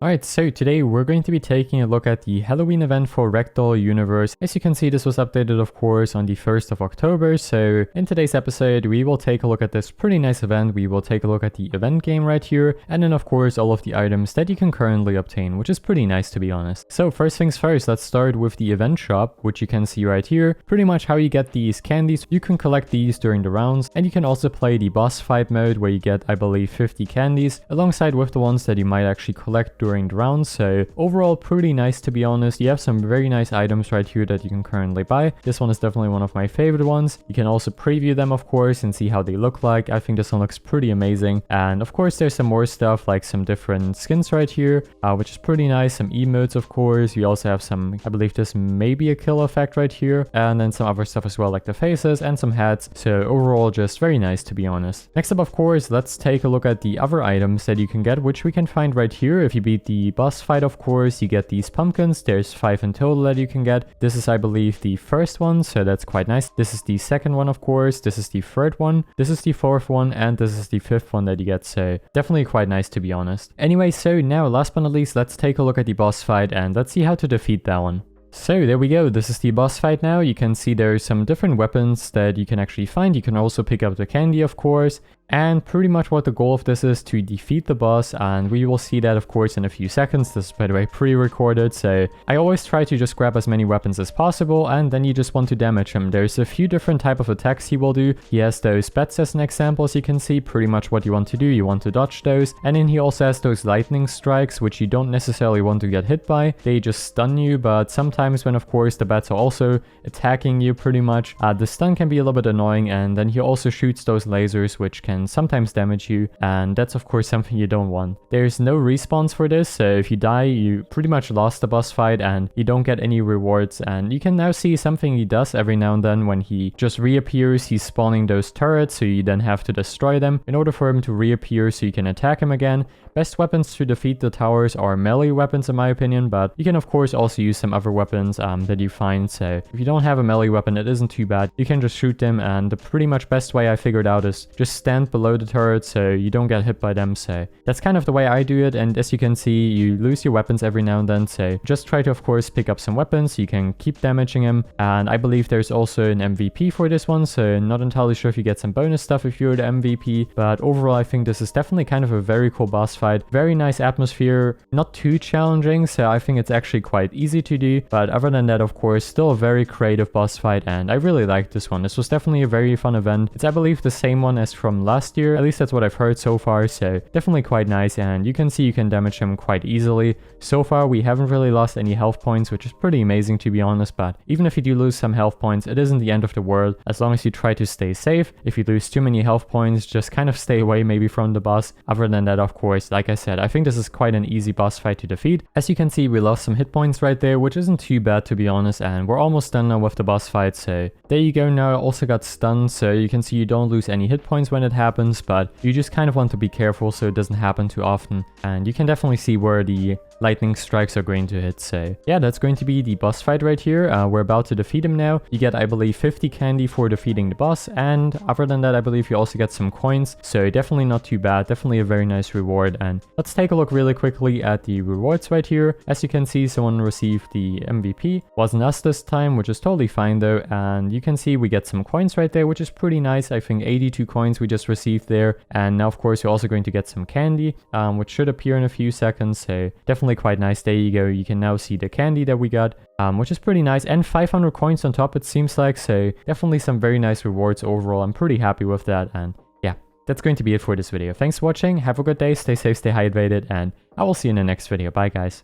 Alright, so today we're going to be taking a look at the Halloween event for Ragdoll Universe. As you can see, this was updated of course on the 1st of October, so in today's episode we will take a look at this pretty nice event. We will take a look at the event game right here, and then of course all of the items that you can currently obtain, which is pretty nice to be honest. So first things first, let's start with the event shop, which you can see right here. Pretty much how you get these candies. You can collect these during the rounds, and you can also play the boss fight mode where you get, I believe, 50 candies, alongside with the ones that you might actually collect during the round. So overall pretty nice to be honest. You have some very nice items right here that you can currently buy. This one is definitely one of my favorite ones. You can also preview them of course and see how they look like. I think this one looks pretty amazing, and of course there's some more stuff like some different skins right here, which is pretty nice. Some emotes of course. You also have some, I believe this may be a kill effect right here, and then some other stuff as well like the faces and some hats. So overall just very nice to be honest. Next up of course, let's take a look at the other items that you can get, which we can find right here. If you beat the boss fight of course, you get these pumpkins. There's 5 in total that you can get. This is I believe the first one, so that's quite nice. This is the second one of course, this is the third one, this is the fourth one, and this is the fifth one that you get, so definitely quite nice to be honest. Anyway, so now last but not least, let's take a look at the boss fight and let's see how to defeat that one. So there we go, this is the boss fight now. You can see there's some different weapons that you can actually find. You can also pick up the candy of course, and pretty much what the goal of this is to defeat the boss, and we will see that of course in a few seconds. This is by the way pre-recorded, so I always try to just grab as many weapons as possible, and then you just want to damage him. There's a few different type of attacks he will do. He has those bats as an example, as you can see. Pretty much what you want to do, you want to dodge those, and then he also has those lightning strikes, which you don't necessarily want to get hit by. They just stun you, but sometimes when of course the bats are also attacking you pretty much, the stun can be a little bit annoying, and then he also shoots those lasers which can sometimes damage you, and that's of course something you don't want. There's no respawns for this, so if you die you pretty much lost the boss fight and you don't get any rewards. And you can now see something he does every now and then. When he just reappears, he's spawning those turrets, so you then have to destroy them in order for him to reappear so you can attack him again. Best weapons to defeat the towers are melee weapons in my opinion, but you can of course also use some other weapons that you find. So if you don't have a melee weapon, it isn't too bad. You can just shoot them, and the pretty much best way I figured out is just stand below the turret so you don't get hit by them. So that's kind of the way I do it, and as you can see you lose your weapons every now and then, so just try to of course pick up some weapons so you can keep damaging him. And I believe there's also an MVP for this one, so not entirely sure if you get some bonus stuff if you're the MVP, but overall I think this is definitely kind of a very cool boss fight. Very nice atmosphere, not too challenging, so I think it's actually quite easy to do, but other than that of course still a very creative boss fight, and I really liked this one. This was definitely a very fun event. It's I believe the same one as from last year, at least that's what I've heard so far, so definitely quite nice. And you can see you can damage him quite easily. So far we haven't really lost any health points, which is pretty amazing to be honest, but even if you do lose some health points, it isn't the end of the world as long as you try to stay safe. If you lose too many health points, just kind of stay away maybe from the boss. Other than that of course, like I said, I think this is quite an easy boss fight to defeat. As you can see we lost some hit points right there, which isn't too bad to be honest, and we're almost done now with the boss fight. So there you go. Now I also got stunned, so you can see you don't lose any hit points when it happens, but you just kind of want to be careful so it doesn't happen too often. And you can definitely see where the lightning strikes are going to hit. So yeah, that's going to be the boss fight right here. We're about to defeat him now. You get I believe 50 candy for defeating the boss, and other than that I believe you also get some coins, so definitely not too bad. Definitely a very nice reward. And let's take a look really quickly at the rewards right here. As you can see, someone received the MVP. Wasn't us this time, which is totally fine though. And you can see we get some coins right there, which is pretty nice. I think 82 coins we just received there. And now of course you're also going to get some candy, which should appear in a few seconds, so definitely quite nice. There you go. You can now see the candy that we got, which is pretty nice, and 500 coins on top it seems like, so definitely some very nice rewards overall. I'm pretty happy with that. And yeah, that's going to be it for this video. Thanks for watching, have a good day, stay safe, stay hydrated, and I will see you in the next video. Bye guys.